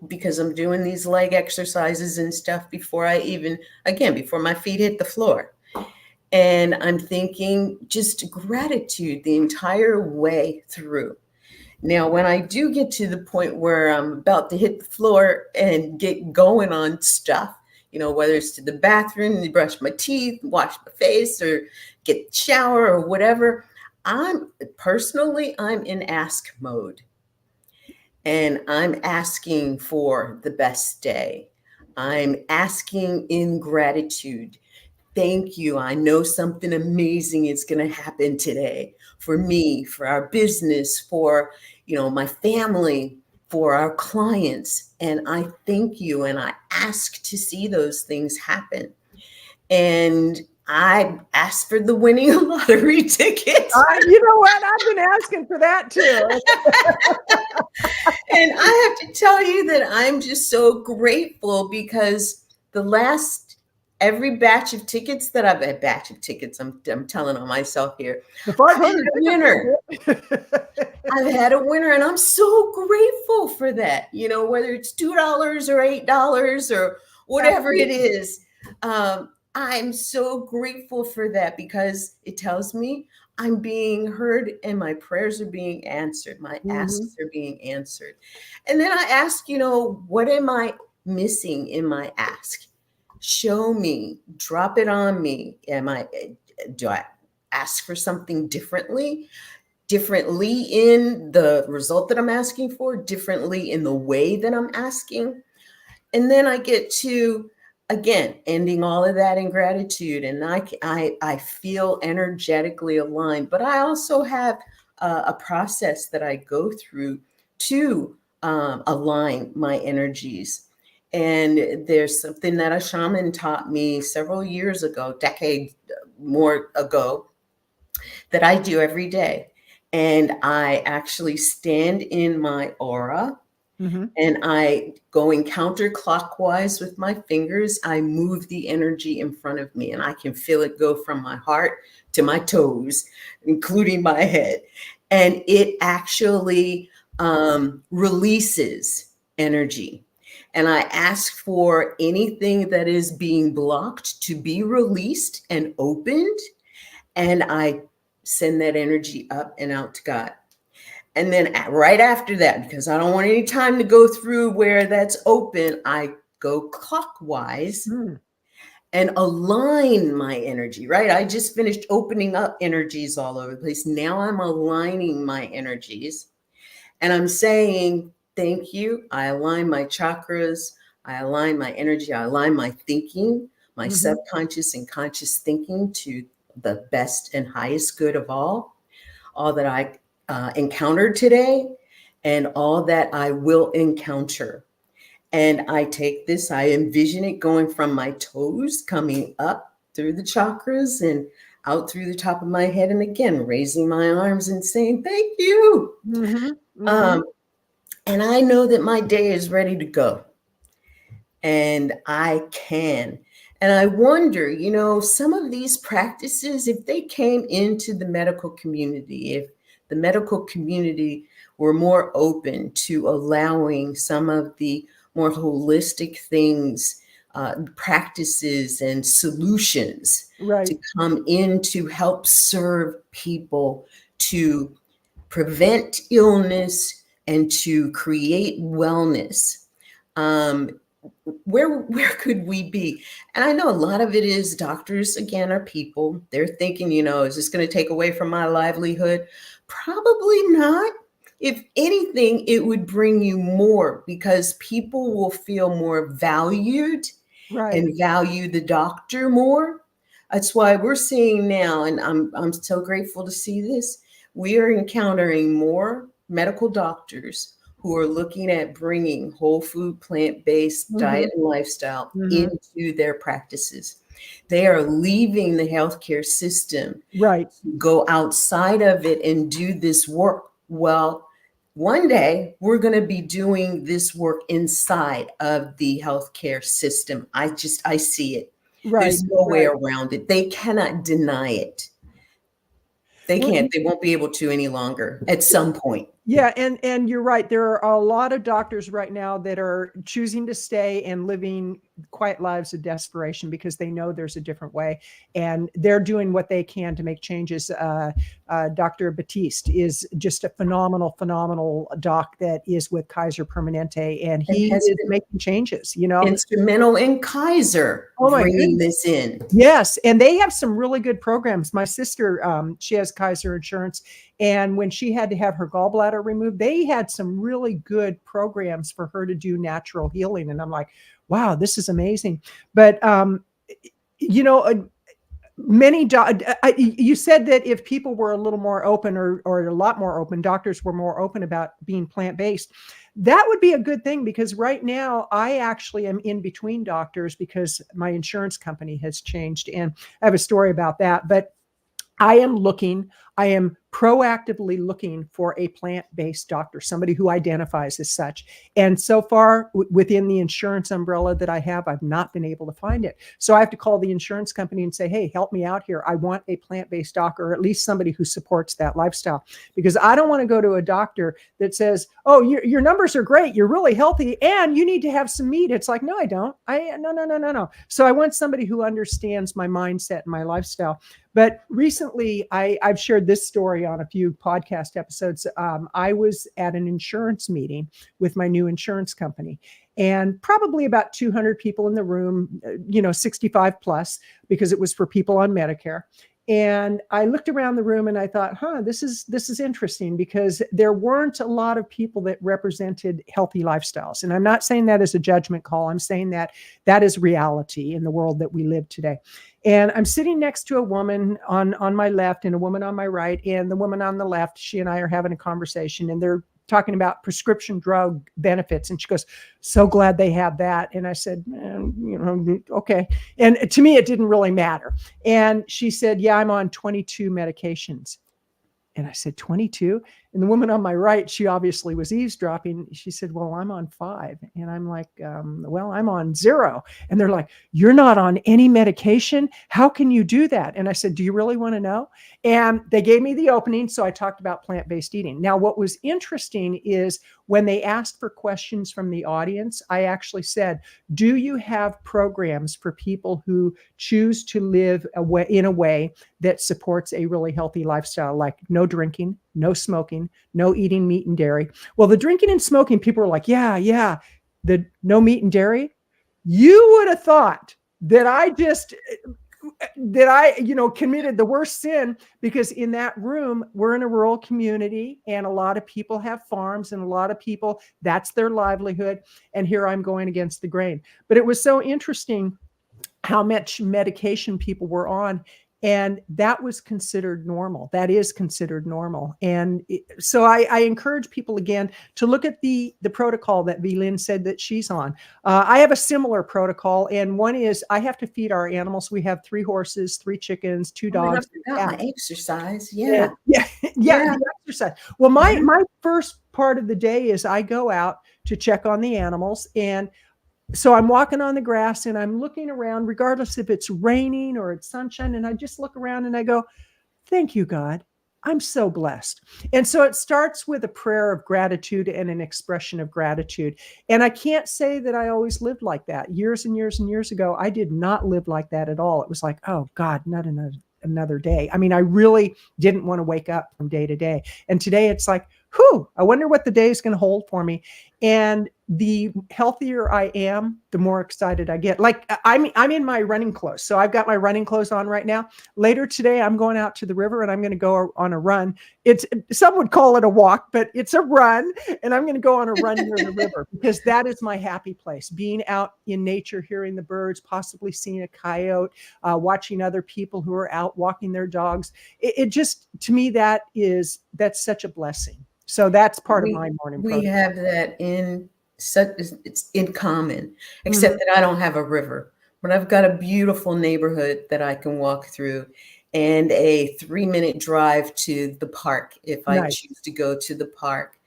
because I'm doing these leg exercises and stuff before my feet hit the floor. And I'm thinking just gratitude the entire way through. Now, when I do get to the point where I'm about to hit the floor and get going on stuff, whether it's to the bathroom, brush my teeth, wash my face, or get the shower or whatever, I'm in ask mode. And I'm asking for the best day. I'm asking in gratitude. thank you. I know something amazing is going to happen today for me, for our business, for, my family, for our clients. And I thank you. And I ask to see those things happen. And I asked for the winning lottery ticket. You know what? I've been asking for that too. And I have to tell you that I'm just so grateful because every batch of tickets that I've had, I'm telling on myself here. The I've had 500 a winner. I've had a winner, and I'm so grateful for that. Whether it's $2 or $8 or whatever it is. I'm so grateful for that because it tells me I'm being heard and my prayers are being answered. My asks are being answered. And then I ask, what am I missing in my ask? Show me, drop it on me. Do I ask for something differently in the result that I'm asking for, differently in the way that I'm asking? And then I get to, again, ending all of that in gratitude. And I feel energetically aligned, but I also have a process that I go through to align my energies. And there's something that a shaman taught me several years ago, decades more ago, that I do every day. And I actually stand in my aura. And I going counterclockwise with my fingers. I move the energy in front of me, and I can feel it go from my heart to my toes, including my head. And it actually releases energy. And I ask for anything that is being blocked to be released and opened. And I send that energy up and out to God. And then right after that, because I don't want any time to go through where that's open, I go clockwise and align my energy, right? I just finished opening up energies all over the place. Now I'm aligning my energies and I'm saying, thank you. I align my chakras. I align my energy. I align my thinking, my subconscious and conscious thinking to the best and highest good of all that I encountered today and all that I will encounter. And I take this, I envision it going from my toes, coming up through the chakras and out through the top of my head. And again, raising my arms and saying, thank you. And I know that my day is ready to go. And I can. And I wonder, some of these practices, if they came into the medical community, if the medical community were more open to allowing some of the more holistic things, practices and solutions to come in to help serve people, to prevent illness and to create wellness, where could we be? And I know a lot of it is doctors, again, are people. They're thinking, is this going to take away from my livelihood? Probably not. If anything, it would bring you more because people will feel more valued and value the doctor more. That's why we're seeing now, and I'm so grateful to see this, we are encountering more medical doctors who are looking at bringing whole food, plant-based diet and lifestyle into their practices. They are leaving the healthcare system, go outside of it and do this work. Well, one day we're going to be doing this work inside of the healthcare system. I see it. There's no way around it. They cannot deny it. They can't. They won't be able to any longer at some point. Yeah. And you're right. There are a lot of doctors right now that are choosing to stay and living quiet lives of desperation because they know there's a different way and they're doing what they can to make changes. Dr. Batiste is just a phenomenal doc that is with Kaiser Permanente, and he is making changes, Instrumental in Kaiser bringing this in. Yes. And they have some really good programs. My sister, she has Kaiser insurance. And when she had to have her gallbladder removed, they had some really good programs for her to do natural healing. And I'm like, wow, this is amazing. But, you said that if people were a little more open or a lot more open, doctors were more open about being plant-based, that would be a good thing, because right now I actually am in between doctors because my insurance company has changed. And I have a story about that, but I am proactively looking for a plant-based doctor, somebody who identifies as such. And so far, within the insurance umbrella that I have, I've not been able to find it. So I have to call the insurance company and say, hey, help me out here. I want a plant-based doctor, or at least somebody who supports that lifestyle, because I don't want to go to a doctor that says, oh, your numbers are great, you're really healthy, and you need to have some meat. It's like, no, I don't. No. So I want somebody who understands my mindset and my lifestyle. But recently, I've shared this story on a few podcast episodes. I was at an insurance meeting with my new insurance company, and probably about 200 people in the room, 65 plus, because it was for people on Medicare. And I looked around the room and I thought, this is interesting, because there weren't a lot of people that represented healthy lifestyles. And I'm not saying that as a judgment call. I'm saying that is reality in the world that we live today. And I'm sitting next to a woman on my left and a woman on my right. And the woman on the left, she and I are having a conversation, and they're talking about prescription drug benefits. And she goes, so glad they have that. And I said, okay. And to me, it didn't really matter. And she said, yeah, I'm on 22 medications. And I said, 22? And the woman on my right, she obviously was eavesdropping. She said, well, I'm on 5. And I'm like, well, I'm on 0. And they're like, you're not on any medication? How can you do that? And I said, do you really want to know? And they gave me the opening. So I talked about plant-based eating. Now, what was interesting is when they asked for questions from the audience, I actually said, do you have programs for people who choose to live in a way that supports a really healthy lifestyle, like no drinking, no smoking, no eating meat and dairy? Well, the drinking and smoking, people were like, yeah. The no meat and dairy, you would have thought that I committed the worst sin, because in that room, we're in a rural community and a lot of people have farms, and a lot of people, that's their livelihood. And here I'm going against the grain. But it was so interesting how much medication people were on. And that was considered normal. That is considered normal. And so I encourage people again to look at the protocol that V-Lynn said that she's on. I have a similar protocol. And one is I have to feed our animals. We have 3 horses, 3 chickens, 2 dogs. I forgot my exercise. Yeah. The exercise. Well, my first part of the day is I go out to check on the animals. And so I'm walking on the grass and I'm looking around, regardless if it's raining or it's sunshine. And I just look around and I go, thank you, God. I'm so blessed. And so it starts with a prayer of gratitude and an expression of gratitude. And I can't say that I always lived like that. Years and years and years ago, I did not live like that at all. It was like, oh God, not another day. I mean, I really didn't want to wake up from day to day. And today it's like, I wonder what the day is going to hold for me. And the healthier I am, the more excited I get. Like I'm in my running clothes. So I've got my running clothes on right now. Later today, I'm going out to the river and I'm going to go on a run. Some would call it a walk, but it's a run. And I'm going to go on a run near the river, because that is my happy place. Being out in nature, hearing the birds, possibly seeing a coyote, watching other people who are out walking their dogs. It just, to me, that's such a blessing. So that's part of my morning protocol. We have that it's in common, except that I don't have a river, but I've got a beautiful neighborhood that I can walk through, and a 3-minute drive to the park if I choose to go to the park.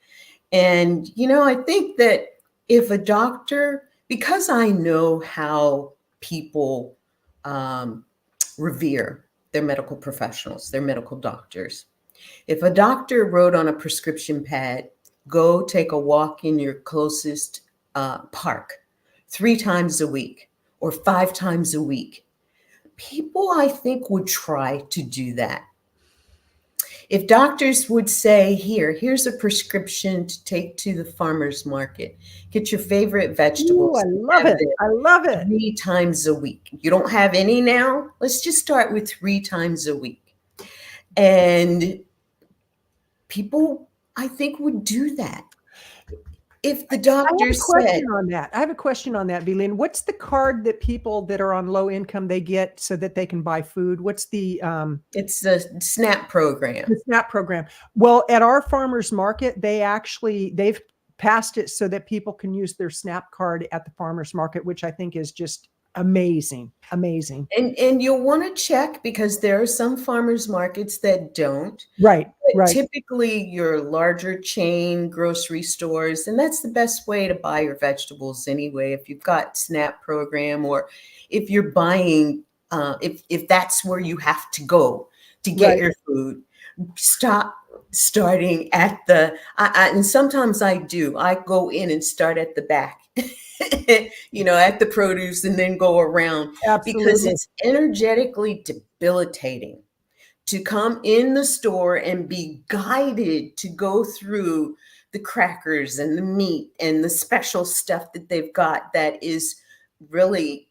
And, I think that if a doctor, because I know how people revere their medical professionals, their medical doctors. If a doctor wrote on a prescription pad, go take a walk in your closest park 3 times a week or 5 times a week, people, I think, would try to do that. If doctors would say, here's a prescription to take to the farmer's market, get your favorite vegetables. Ooh, I love it. 3 times a week. You don't have any now? Let's just start with 3 times a week. And people, I think, would do that. If the I have doctor a said, question on that. I have a question on that, Velin. What's the card that people that are on low income they get so that they can buy food? What's it's the SNAP program. the SNAP program? Well, at our farmers market, they've passed it so that people can use their SNAP card at the farmers market, which I think is just amazing, amazing. And you'll want to check because there are some farmers markets that don't. Right, But right, typically your larger chain grocery stores, and that's the best way to buy your vegetables anyway. If you've got SNAP program, or if you're buying, if that's where you have to go to get right. your food, stop starting at and sometimes I do. I go in and start at the back, at the produce and then go around because Absolutely. it's energetically debilitating to come in the store and be guided to go through the crackers and the meat and the special stuff that they've got that is really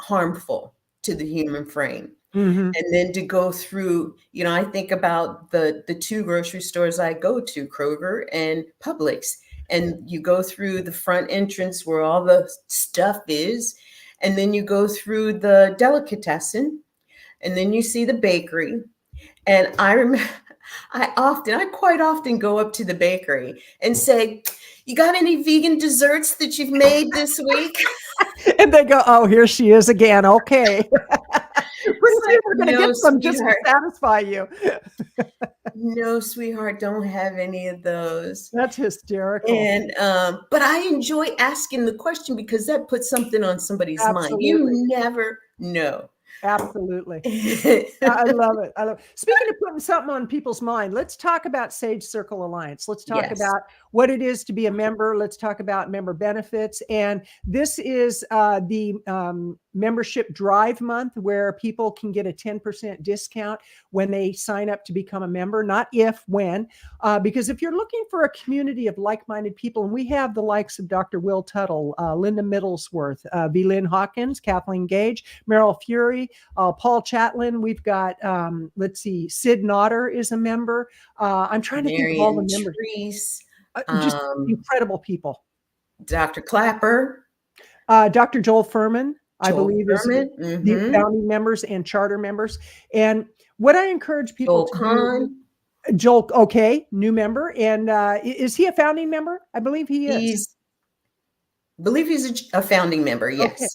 harmful to the human frame. Hmm. And then to go through, I think about the two grocery stores I go to, Kroger and Publix, and you go through the front entrance where all the stuff is, and then you go through the delicatessen, and then you see the bakery. And I remember, I quite often go up to the bakery and say, "You got any vegan desserts that you've made this week?" And they go, "Oh, here she is again." Okay. Pretty soon Like, we're going to no, get some just to sweetheart. satisfy you. No, sweetheart, don't have any of those. That's hysterical. And but I enjoy asking the question because that puts something on somebody's mind. You Absolutely. never know. Absolutely. I love it. I love it. Speaking of putting something on people's mind, let's talk about Sage Circle Alliance. Let's talk Yes. about what it is to be a member. Let's talk about member benefits. And this is the membership drive month where people can get a 10% discount when they sign up to become a member, not if, when. Because if you're looking for a community of like-minded people, and we have the likes of Dr. Will Tuttle, Linda Middlesworth, Velin Hawkins, Kathleen Gage, Meryl Fury, Paul Chatlin. We've got, let's see, Sid Nodder is a member. I'm trying to think of all the Marion members. Treese, Just incredible people. Dr. Clapper, Dr. Joel Furman, I Joel believe, Furman, is the founding members and charter members. And what I encourage people Joel to Kahn. do, Joel, okay, new member. And is he a founding member? I believe he is. Believe he's a founding member, yes. Okay.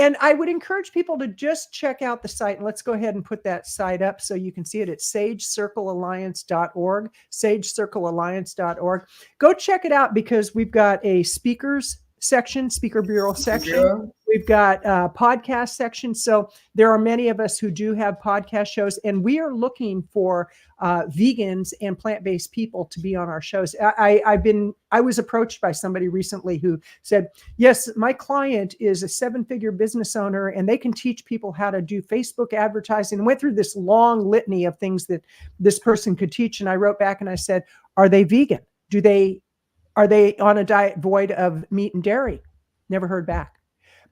And I would encourage people to just check out the site. And let's go ahead and put that site up so you can see it at sagecirclealliance.org, sagecirclealliance.org. Go check it out because we've got a speakers section, speaker bureau section. We've got a podcast section. So there are many of us who do have podcast shows, and we are looking for vegans and plant-based people to be on our shows. I was approached by somebody recently who said, yes, my client is a 7-figure business owner and they can teach people how to do Facebook advertising, and went through this long litany of things that this person could teach. And I wrote back and I said, are they vegan? Are they on a diet void of meat and dairy? Never heard back.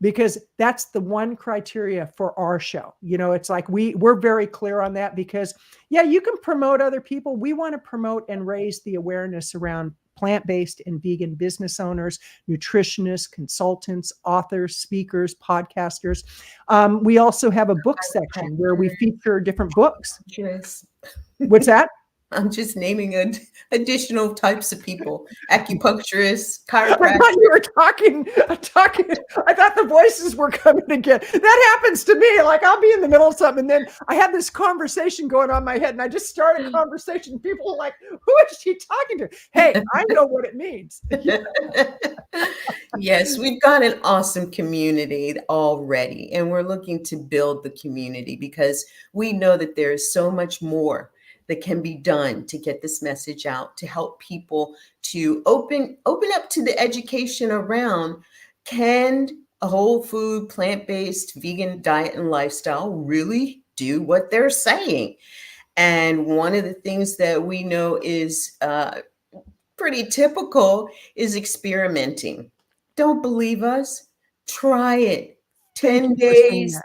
Because that's the one criteria for our show. It's like we're very clear on that because, yeah, you can promote other people. We want to promote and raise the awareness around plant-based and vegan business owners, nutritionists, consultants, authors, speakers, podcasters. We also have a book section where we feature different books. Yes. What's that? I'm just naming additional types of people: acupuncturists, chiropractors. I thought you were talking. I thought the voices were coming again. That happens to me. Like I'll be in the middle of something, and then I have this conversation going on in my head, and I just start a conversation. People are like, "Who is she talking to?" Hey, I know what it means. Yes, we've got an awesome community already, and we're looking to build the community because we know that there is so much more that can be done to get this message out, to help people to open up to the education around, can a whole food, plant-based, vegan diet and lifestyle really do what they're saying? And one of the things that we know is pretty typical is experimenting. Don't believe us? Try it. 10 days,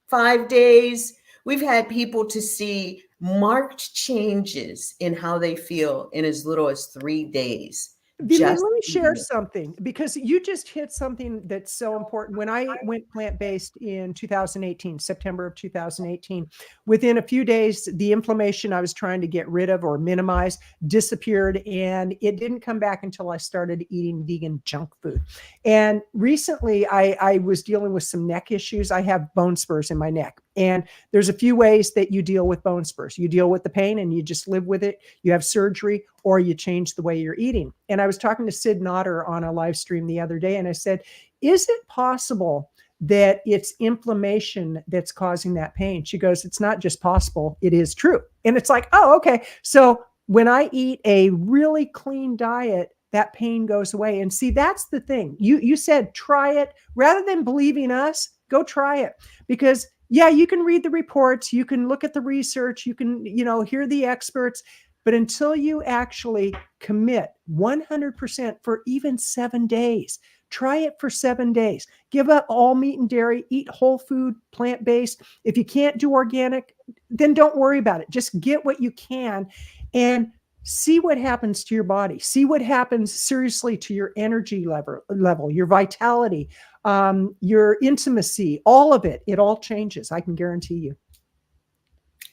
5 days. We've had people to see marked changes in how they feel in as little as 3 days Vivian, just let me share eating it. something because you just hit something that's so important. When I went plant-based in 2018, September of 2018, within a few days, the inflammation I was trying to get rid of or minimize disappeared, and it didn't come back until I started eating vegan junk food. And recently, I was dealing with some neck issues. I have bone spurs in my neck, and there's a few ways that you deal with bone spurs. You deal with the pain and you just live with it. You have surgery, or you change the way you're eating. And I was talking to Sid Nodder on a live stream the other day, and I said, is it possible that it's inflammation that's causing that pain? She goes, it's not just possible, it is true. And it's like, oh, okay. So when I eat a really clean diet, that pain goes away. And see, that's the thing. You said try it rather than believing us, go try it. Because yeah, you can read the reports, you can look at the research, you can, hear the experts, but until you actually commit 100% for even 7 days, try it for 7 days. Give up all meat and dairy, eat whole food, plant-based. If you can't do organic, then don't worry about it. Just get what you can and see what happens to your body. See what happens seriously to your energy level, your vitality, your intimacy, all of it. It all changes. I can guarantee you.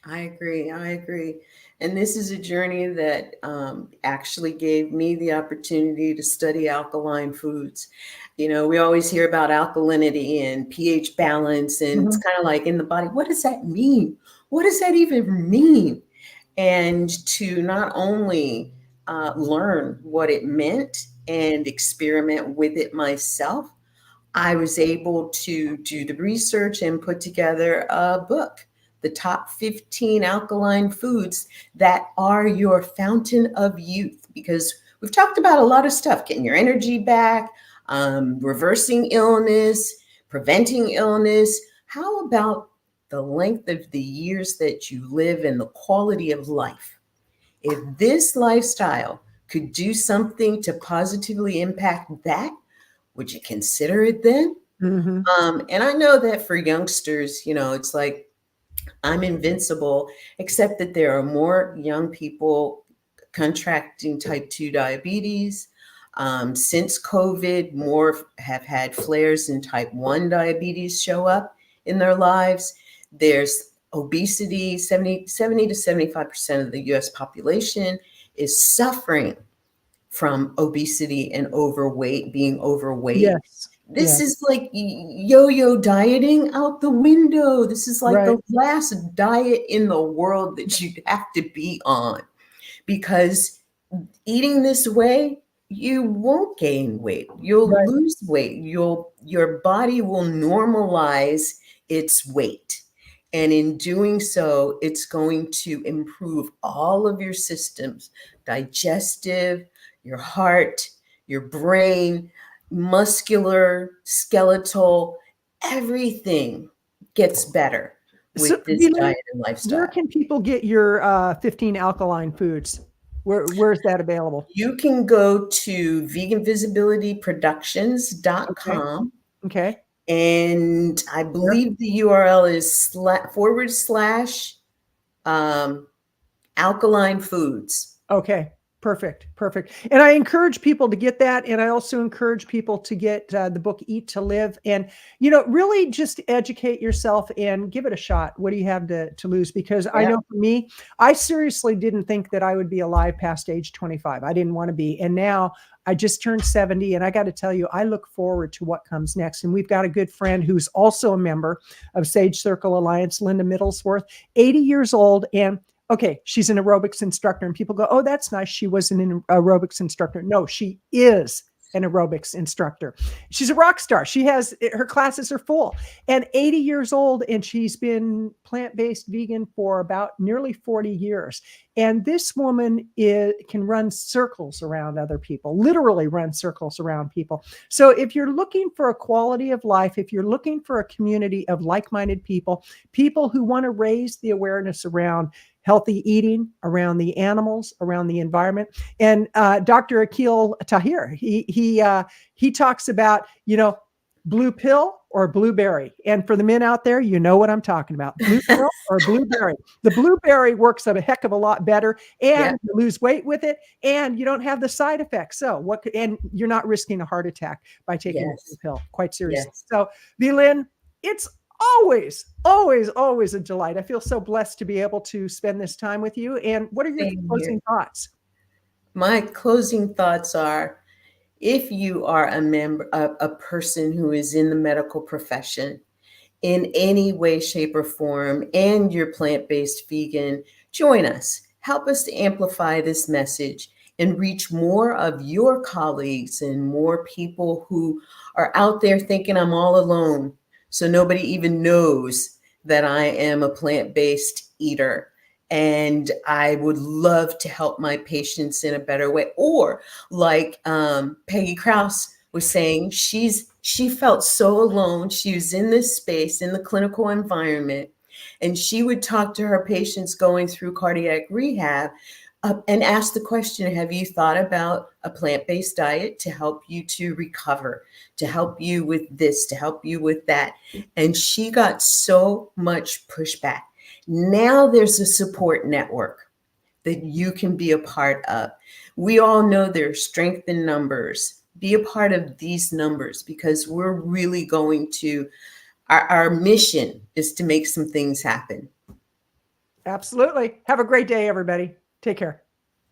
I agree. I agree. And this is a journey that actually gave me the opportunity to study alkaline foods. We always hear about alkalinity and pH balance, and it's kind of like in the body. What does that mean? What does that even mean? And to not only learn what it meant and experiment with it myself, I was able to do the research and put together a book, The Top 15 Alkaline Foods That Are Your Fountain of Youth. Because we've talked about a lot of stuff, getting your energy back, reversing illness, preventing illness. How about the length of the years that you live and the quality of life? If this lifestyle could do something to positively impact that, would you consider it then? And I know that for youngsters, it's like I'm invincible, except that there are more young people contracting type 2 diabetes. Since COVID, more have had flares in type 1 diabetes show up in their lives. There's obesity. 70 to 75% of the US population is suffering from obesity and being overweight. Yes. This is like yo-yo dieting out the window. This is like Right. the last diet in the world that you'd have to be on, because eating this way, you won't gain weight. You'll Right. lose weight. Your body will normalize its weight. And in doing so, it's going to improve all of your systems, digestive, your heart, your brain, muscular, skeletal, everything gets better So, with this Vivian, diet and lifestyle. where can people get your 15 alkaline foods? Where's that available? You can go to veganvisibilityproductions.com. Okay. And I believe the URL is / alkaline foods. Okay. Perfect. And I encourage people to get that. And I also encourage people to get the book, Eat to Live, and, really just educate yourself and give it a shot. What do you have to lose? Because I know for me, I seriously didn't think that I would be alive past age 25. I didn't want to be. And now I just turned 70. And I got to tell you, I look forward to what comes next. And we've got a good friend who's also a member of Sage Circle Alliance, Linda Middlesworth, 80 years old. And okay, she's an aerobics instructor, and people go, oh, that's nice. She was an aerobics instructor. No, she is an aerobics instructor. She's a rock star. Her classes are full, and 80 years old, and she's been plant-based vegan for about nearly 40 years. And this woman can run circles around other people, literally run circles around people. So if you're looking for a quality of life, if you're looking for a community of like-minded people who want to raise the awareness around healthy eating, around the animals, around the environment. And Dr. Akil Tahir, he talks about, blue pill or blueberry. And for the men out there, you know what I'm talking about. Blue pill or blueberry. The blueberry works a heck of a lot better, Yeah. and you lose weight with it, and you don't have the side effects. So and you're not risking a heart attack by taking the blue Yes. pill, quite seriously. Yes. So, Lynn, it's always, always, always a delight. I feel so blessed to be able to spend this time with you. And what are your Same here. closing thoughts? My closing thoughts are, if you are a person who is in the medical profession in any way, shape, or form, and you're plant-based vegan, join us. Help us to amplify this message and reach more of your colleagues and more people who are out there thinking I'm all alone. So nobody even knows that I am a plant-based eater. And I would love to help my patients in a better way. Or like Peggy Krause was saying, she felt so alone. She was in this space, in the clinical environment, and she would talk to her patients going through cardiac rehab and ask the question, have you thought about a plant-based diet to help you to recover, to help you with this, to help you with that? And she got so much pushback. Now there's a support network that you can be a part of. We all know there's strength in numbers. Be a part of these numbers, because we're really going to, our mission is to make some things happen. Absolutely. Have a great day, everybody. Take care.